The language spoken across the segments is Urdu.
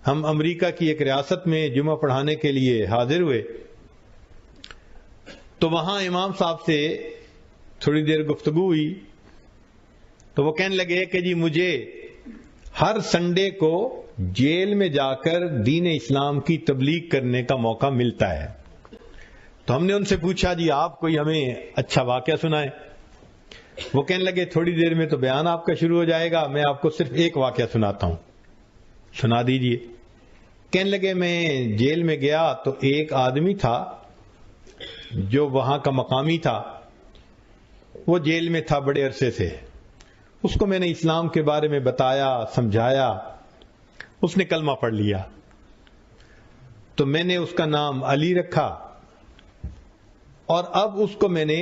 ہم امریکہ کی ایک ریاست میں جمعہ پڑھانے کے لیے حاضر ہوئے تو وہاں امام صاحب سے تھوڑی دیر گفتگو ہوئی تو وہ کہنے لگے کہ جی مجھے ہر سنڈے کو جیل میں جا کر دین اسلام کی تبلیغ کرنے کا موقع ملتا ہے. تو ہم نے ان سے پوچھا جی آپ کوئی ہمیں اچھا واقعہ سنائیں. وہ کہنے لگے تھوڑی دیر میں تو بیان آپ کا شروع ہو جائے گا, میں آپ کو صرف ایک واقعہ سناتا ہوں, سنا دیجئے. کہنے لگے میں جیل میں گیا تو ایک آدمی تھا جو وہاں کا مقامی تھا, وہ جیل میں تھا بڑے عرصے سے. اس کو میں نے اسلام کے بارے میں بتایا, سمجھایا, اس نے کلمہ پڑھ لیا. تو میں نے اس کا نام علی رکھا اور اب اس کو میں نے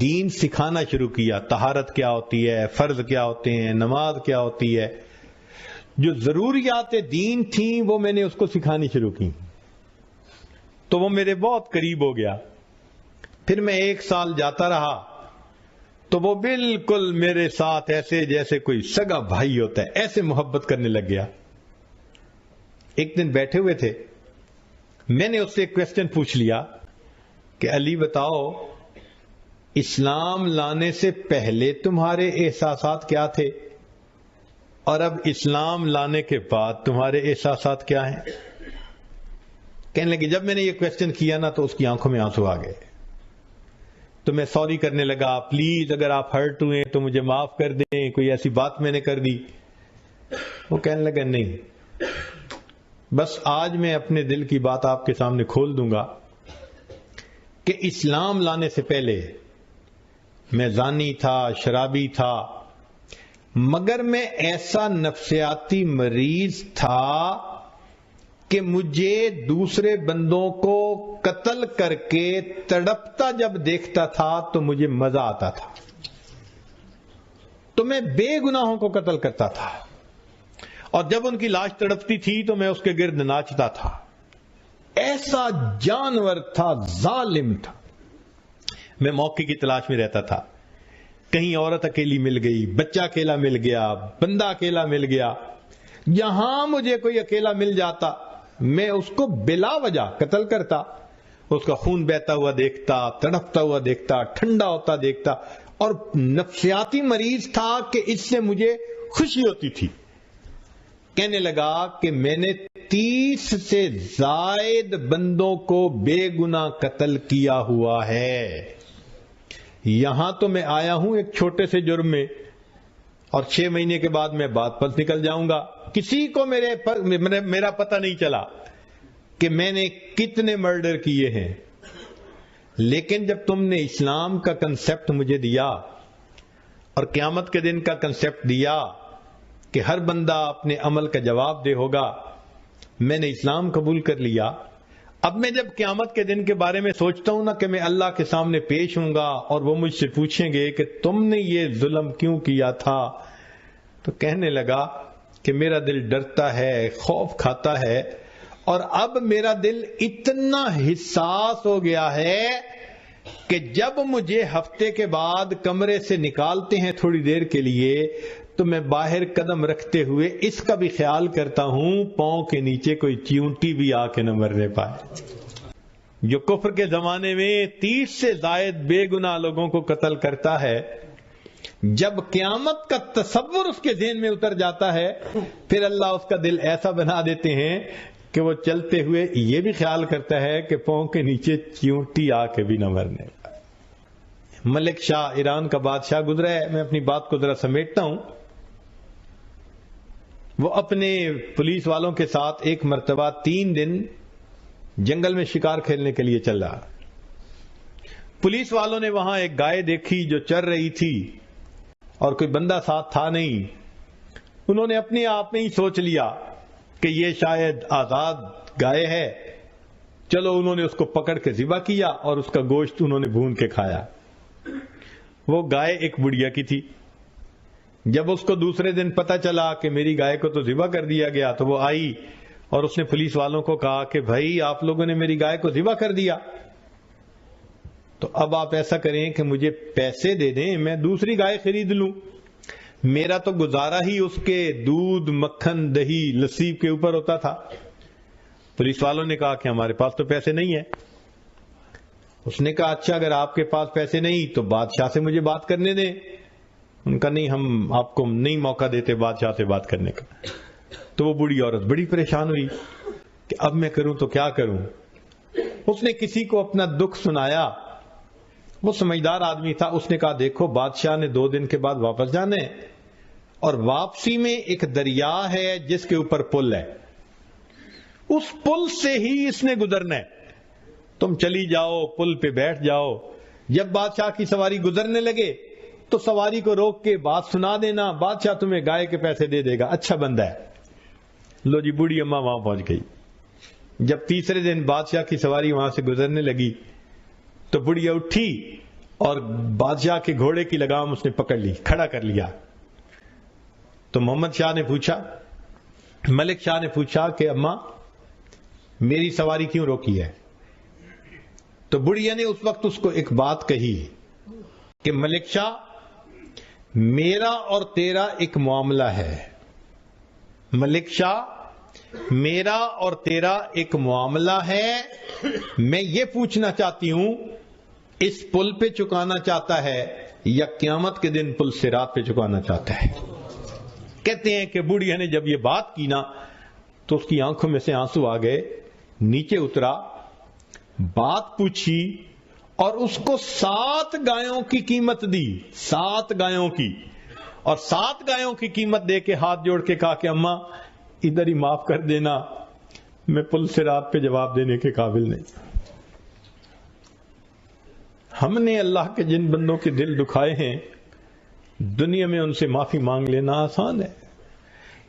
دین سکھانا شروع کیا. طہارت کیا ہوتی ہے, فرض کیا ہوتے ہیں, نماز کیا ہوتی ہے, جو ضروریات دین تھیں وہ میں نے اس کو سکھانی شروع کی. تو وہ میرے بہت قریب ہو گیا. پھر میں 1 سال جاتا رہا تو وہ بالکل میرے ساتھ ایسے جیسے کوئی سگا بھائی ہوتا ہے, ایسے محبت کرنے لگ گیا. ایک دن بیٹھے ہوئے تھے, میں نے اس سے ایک کوسچن پوچھ لیا کہ علی بتاؤ اسلام لانے سے پہلے تمہارے احساسات کیا تھے اور اب اسلام لانے کے بعد تمہارے احساسات کیا ہیں؟ کہنے لگے جب میں نے یہ کوسچن کیا نا تو اس کی آنکھوں میں آنسو آ گئے. تو میں سوری کرنے لگا, پلیز اگر آپ ہرٹ ہوئے تو مجھے معاف کر دیں, کوئی ایسی بات میں نے کر دی. وہ کہنے لگا نہیں, بس آج میں اپنے دل کی بات آپ کے سامنے کھول دوں گا کہ اسلام لانے سے پہلے میں زانی تھا, شرابی تھا, مگر میں ایسا نفسیاتی مریض تھا کہ مجھے دوسرے بندوں کو قتل کر کے تڑپتا جب دیکھتا تھا تو مجھے مزہ آتا تھا. تو میں بے گناہوں کو قتل کرتا تھا اور جب ان کی لاش تڑپتی تھی تو میں اس کے گرد ناچتا تھا. ایسا جانور تھا, ظالم تھا. میں موقع کی تلاش میں رہتا تھا. کہیں عورت اکیلی مل گئی, بچہ اکیلا مل گیا, بندہ اکیلا مل گیا, یہاں مجھے کوئی اکیلا مل جاتا میں اس کو بلا وجہ قتل کرتا. اس کا خون بہتا ہوا دیکھتا, تڑپتا ہوا دیکھتا, ٹھنڈا ہوتا دیکھتا, اور نفسیاتی مریض تھا کہ اس سے مجھے خوشی ہوتی تھی. کہنے لگا کہ میں نے 30 سے زائد بندوں کو بے گناہ قتل کیا ہوا ہے. یہاں تو میں آیا ہوں ایک چھوٹے سے جرم میں اور 6 مہینے کے بعد میں بات پر نکل جاؤں گا. کسی کو میرا پتہ نہیں چلا کہ میں نے کتنے مرڈر کیے ہیں. لیکن جب تم نے اسلام کا کنسپٹ مجھے دیا اور قیامت کے دن کا کنسپٹ دیا کہ ہر بندہ اپنے عمل کا جواب دے ہوگا, میں نے اسلام قبول کر لیا. اب میں جب قیامت کے دن کے بارے میں سوچتا ہوں نا کہ میں اللہ کے سامنے پیش ہوں گا اور وہ مجھ سے پوچھیں گے کہ تم نے یہ ظلم کیوں کیا تھا, تو کہنے لگا کہ میرا دل ڈرتا ہے, خوف کھاتا ہے, اور اب میرا دل اتنا حساس ہو گیا ہے کہ جب مجھے ہفتے کے بعد کمرے سے نکالتے ہیں تھوڑی دیر کے لیے تو میں باہر قدم رکھتے ہوئے اس کا بھی خیال کرتا ہوں پاؤں کے نیچے کوئی چیونٹی بھی آ کے نہ مرنے پائے. جو کفر کے زمانے میں 30 سے زائد بے گناہ لوگوں کو قتل کرتا ہے, جب قیامت کا تصور اس کے ذہن میں اتر جاتا ہے پھر اللہ اس کا دل ایسا بنا دیتے ہیں کہ وہ چلتے ہوئے یہ بھی خیال کرتا ہے کہ پاؤں کے نیچے چیونٹی آ کے بھی نہ مرنے پائے. ملک شاہ ایران کا بادشاہ گزرا ہے. میں اپنی بات کو ذرا سمیٹتا ہوں. وہ اپنے پولیس والوں کے ساتھ ایک مرتبہ 3 دن جنگل میں شکار کھیلنے کے لیے چل رہا. پولیس والوں نے وہاں ایک گائے دیکھی جو چر رہی تھی اور کوئی بندہ ساتھ تھا نہیں. انہوں نے اپنے آپ میں ہی سوچ لیا کہ یہ شاید آزاد گائے ہے. چلو انہوں نے اس کو پکڑ کے ذبح کیا اور اس کا گوشت انہوں نے بھون کے کھایا. وہ گائے ایک بڑھیا کی تھی. جب اس کو دوسرے دن پتا چلا کہ میری گائے کو تو ذبح کر دیا گیا تو وہ آئی اور اس نے پولیس والوں کو کہا کہ بھائی آپ لوگوں نے میری گائے کو ذبح کر دیا, تو اب آپ ایسا کریں کہ مجھے پیسے دے دیں, میں دوسری گائے خرید لوں. میرا تو گزارا ہی اس کے دودھ، مکھن، دہی، لسی کے اوپر ہوتا تھا۔ پولیس والوں نے کہا کہ ہمارے پاس تو پیسے نہیں ہیں۔ اس نے کہا اچھا اگر آپ کے پاس پیسے نہیں تو بادشاہ سے مجھے بات کرنے دیں۔ ان کا نہیں، ہم آپ کو نہیں موقع دیتے بادشاہ سے بات کرنے کا۔ تو وہ بوڑھی عورت بڑی پریشان ہوئی کہ اب میں کروں تو کیا کروں۔ اس نے کسی کو اپنا دکھ سنایا، وہ سمجھدار آدمی تھا۔ اس نے کہا دیکھو بادشاہ نے 2 دن کے بعد واپس جانا ہے، اور واپسی میں ایک دریا ہے جس کے اوپر پل ہے، اس پل سے ہی اس نے گزرنا ہے۔ تم چلی جاؤ، پل پہ بیٹھ جاؤ، جب بادشاہ کی سواری گزرنے لگے تو سواری کو روک کے بات سنا دینا، بادشاہ تمہیں گائے کے پیسے دے دے گا، اچھا بندہ ہے۔ لو جی، بوڑھی اماں وہاں پہنچ گئی۔ جب تیسرے دن بادشاہ کی سواری وہاں سے گزرنے لگی تو بڑھیا اٹھی اور بادشاہ کے گھوڑے کی لگام اس نے پکڑ لی، کھڑا کر لیا۔ تو محمد شاہ نے پوچھا، ملک شاہ نے پوچھا کہ اماں میری سواری کیوں روکی ہے؟ تو بڑھیا نے اس وقت اس کو ایک بات کہی کہ ملک شاہ، میرا اور تیرا ایک معاملہ ہے۔ ملک شاہ، میرا اور تیرا ایک معاملہ ہے، میں یہ پوچھنا چاہتی ہوں اس پل پہ چکانا چاہتا ہے یا قیامت کے دن پل صراط پہ چکانا چاہتا ہے؟ کہتے ہیں کہ بوڑھیا نے جب یہ بات کی نا تو اس کی آنکھوں میں سے آنسو آ گئے، نیچے اترا، بات پوچھی اور اس کو 7 گایوں کی قیمت دی، 7 گایوں کی، اور 7 گایوں کی قیمت دے کے ہاتھ جوڑ کے کہا کہ اماں ادھر ہی معاف کر دینا، میں پل صراط پہ جواب دینے کے قابل نہیں۔ ہم نے اللہ کے جن بندوں کے دل دکھائے ہیں دنیا میں ان سے معافی مانگ لینا آسان ہے،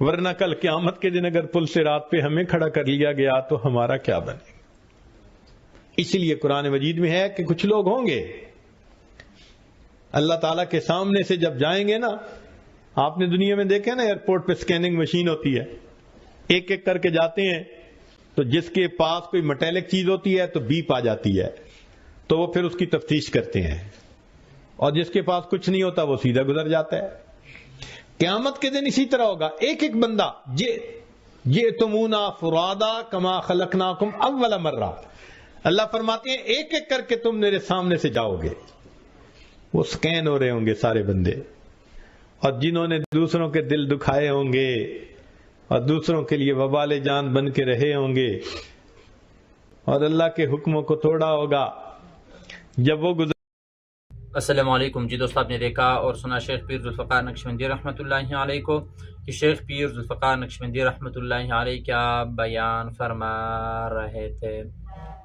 ورنہ کل قیامت کے دن اگر پل صراط پہ ہمیں کھڑا کر لیا گیا تو ہمارا کیا بنے گا؟ اس لیے قرآن مجید میں ہے کہ کچھ لوگ ہوں گے اللہ تعالیٰ کے سامنے سے جب جائیں گے نا، آپ نے دنیا میں دیکھا نا ایئرپورٹ پہ سکیننگ مشین ہوتی ہے، ایک ایک کر کے جاتے ہیں، تو جس کے پاس کوئی میٹیلک چیز ہوتی ہے تو بیپ آ جاتی ہے، تو وہ پھر اس کی تفتیش کرتے ہیں، اور جس کے پاس کچھ نہیں ہوتا وہ سیدھا گزر جاتا ہے۔ قیامت کے دن اسی طرح ہوگا، ایک ایک بندہ جئتمونا فرادا کما خلقناکم اول مرہ، اللہ فرماتے ہیں ایک ایک کر کے تم میرے سامنے سے جاؤ گے، وہ سکین ہو رہے ہوں گے سارے بندے، اور جنہوں نے دوسروں کے دل دکھائے ہوں گے اور دوسروں کے لیے وبال جان بن کے رہے ہوں گے اور اللہ کے حکموں کو توڑا ہوگا، جب وہ گزر۔ السلام علیکم جی دوست، آپ نے دیکھا اور سنا شیخ پیر ذوالفقار نقشبندی رحمۃ اللہ علیہ کو کہ شیخ پیر ذوالفقار نقشبندی رحمۃ اللہ علیہ کیا بیان فرما رہے تھے۔